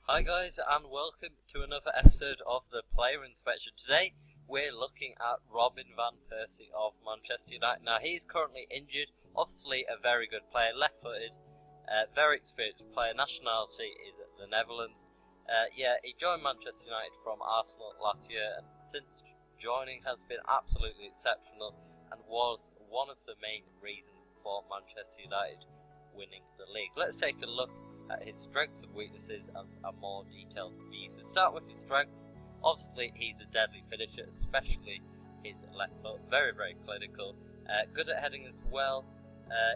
Hi guys, and welcome to another episode of the Player Inspection. Today we're looking at Robin van Persie of Manchester United. Now he's currently injured, obviously a very good player, left-footed, very experienced player, nationality is the Netherlands. He joined Manchester United from Arsenal last year, and since joining has been absolutely exceptional and was one of the main reasons for Manchester United winning the league. Let's take a look at his strengths and weaknesses and a more detailed view. So start with his strengths. Obviously he's a deadly finisher, especially his left foot, very clinical, good at heading as well.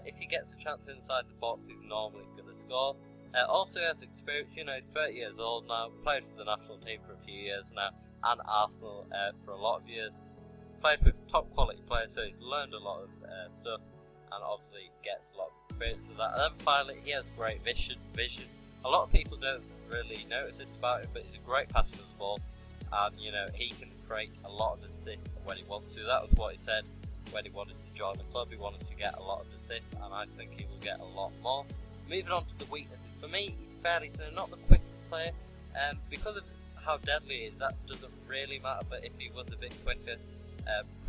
If he gets a chance inside the box, he's normally going to score. Also has experience, he's 30 years old now, played for the national team for a few years now, and Arsenal for a lot of years. Played with top quality players, so he's learned a lot of stuff, and obviously gets a lot of experience with that. And then finally, he has great vision. A lot of people don't really notice this about him, but he's a great passer of the ball, and he can create a lot of assists when he wants to. That was what he said when he wanted to join the club. He wanted to get a lot of assists, and I think he will get a lot more. Moving on to the weaknesses, for me, he's fairly slow, not the quickest player, because of how deadly he is. That doesn't really matter, but if he was a bit quicker,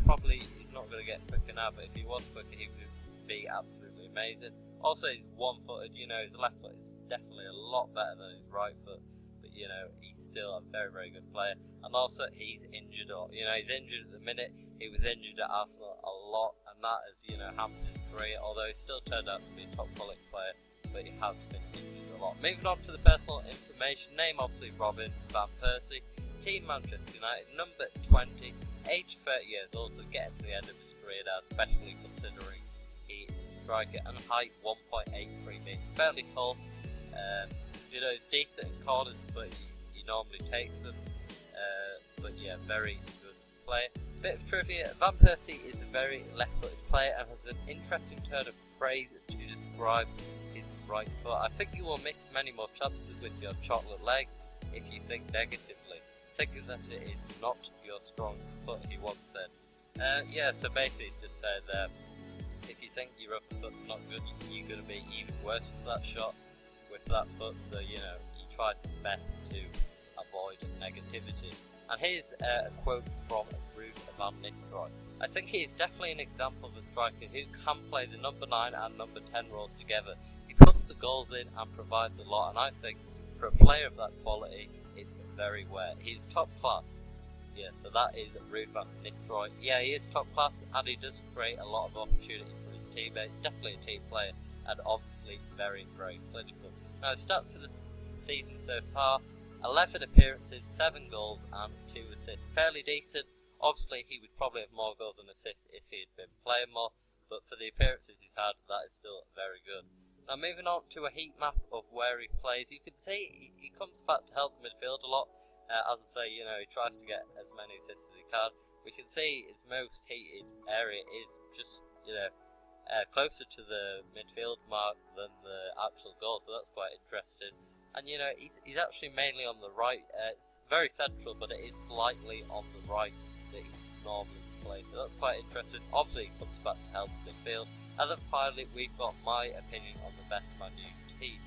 probably he's not going to get quicker now, but if he was quicker, he would be absolutely amazing. Also, he's one-footed, his left foot is definitely a lot better than his right foot, but he's still a very good player. And also, he's injured, he's injured at the minute. He was injured at Arsenal a lot, and that has, hampered his career, although he still turned out to be a top quality player, but he has been injured a lot. Moving on to the personal information, name obviously Robin van Persie, team Manchester United, number 20, age 30 years old, so getting to the end of his career now, especially considering he is a striker, and height 1.83 meters, fairly tall. He's decent in corners, but he normally takes them. Very good player. Bit of trivia: Van Persie is a very left-footed player and has an interesting turn of phrase to describe his right foot. I think you will miss many more chances with your chocolate leg if you think negatively, thinking that it is not your strong foot, he once said. So basically he's just said if you think your upper foot's not good, you're going to be even worse with that shot, with that foot, so he tries his best to avoid negativity. And here's a quote from Ruud van Nistelrooy. I think he is definitely an example of a striker who can play the number 9 and number 10 roles together. He puts the goals in and provides a lot, and I think for a player of that quality, it's very rare. He's top class. So that is Ruud van Nistelrooy. He is top class, and he does create a lot of opportunities for his teammates. Definitely a team player, and obviously very clinical. Now, stats for the season so far: 11 appearances, 7 goals, and 2 assists. Fairly decent. Obviously, he would probably have more goals and assists if he had been playing more, but for the appearances he's had, that is still very good. Now, moving on to a heat map of where he plays, you can see he comes back to help the midfield a lot. As I say, he tries to get as many assists as he can. We can see his most heated area is just, closer to the midfield mark than the actual goal, so that's quite interesting. And he's actually mainly on the right. It's very central, but it is slightly on the right that he normally plays, so that's quite interesting. Obviously, he comes back to help the midfield. And then finally, we've got my opinion on the best Man U team.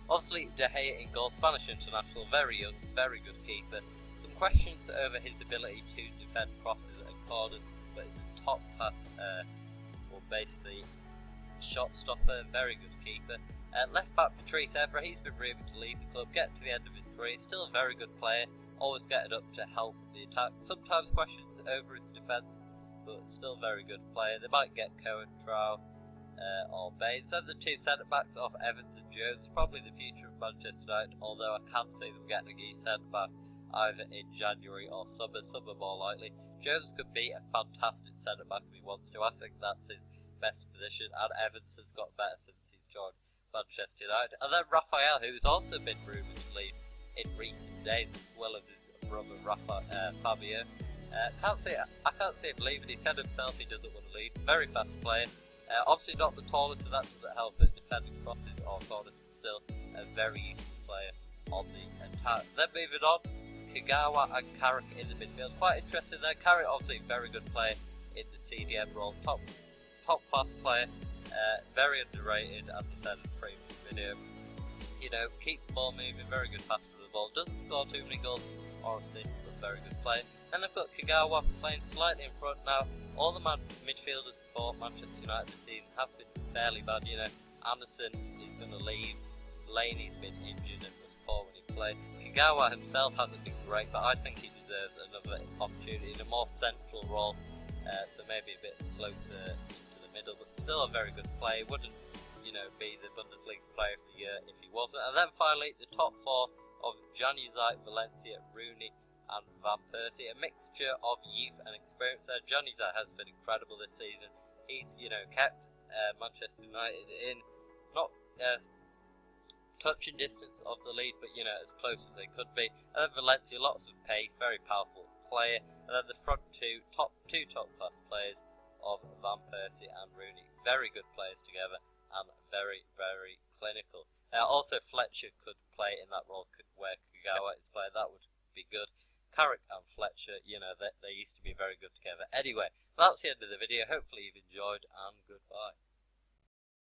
Obviously, De Gea in goal, Spanish international, very young, very good keeper. Some questions over his ability to defend crosses and corners, but it's a top class, basically shot stopper, very good keeper. Left back Patrice Evra, he's been rumoured to leave the club, get to the end of his career, still a very good player, always getting up to help the attack. Sometimes questions over his defence, but still very good player. They might get Cohen, Trout, or Baines. Then the two centre-backs of Evans and Jones, probably the future of Manchester United, although I can see them getting a centre-back either in January or summer more likely. Jones could be a fantastic centre-back if he wants to. I think that's his best position, and Evans has got better since he's joined Manchester United. And then Raphael, who's also been rumoured to leave in recent days, as well as his brother Fabio. I can't see him leaving. He said himself he doesn't want to leave. Very fast player. Obviously not the tallest, so that doesn't help at defending crosses or corners, but still a very useful player on the attack. Then moving on, Kagawa and Carrick in the midfield. Quite interesting there. Carrick obviously a very good player in the CDM role. Top class player. Very underrated, as I said in the previous video. you know, keeps the ball moving, very good passer of the ball, doesn't score too many goals or assists, but very good player. And I've got Kagawa playing slightly in front now. All the midfielders for Manchester United this season have been fairly bad. You know, Anderson is going to leave, Laney's been injured and was poor when he played. Kagawa himself hasn't been great, but I think he deserves another opportunity in a more central role, so maybe a bit closer to the middle, but still a very good player. Wouldn't, you know, be the Bundesliga player of the year if he wasn't. And then finally, the top four of Januzaj, Valencia, Rooney and Van Persie, a mixture of youth and experience there. Januzaj has been incredible this season. He's, you know, kept Manchester United in not touching distance of the lead, but you know, as close as they could be. And then Valencia, lots of pace, very powerful player. And then the front two top class players of Van Persie and Rooney, very good players together and very, very clinical. Also Fletcher could play in that role where Kagawa is playing, that would be good. Carrick and Fletcher, you know, they used to be very good together. Anyway, that's the end of the video. Hopefully you've enjoyed, and goodbye.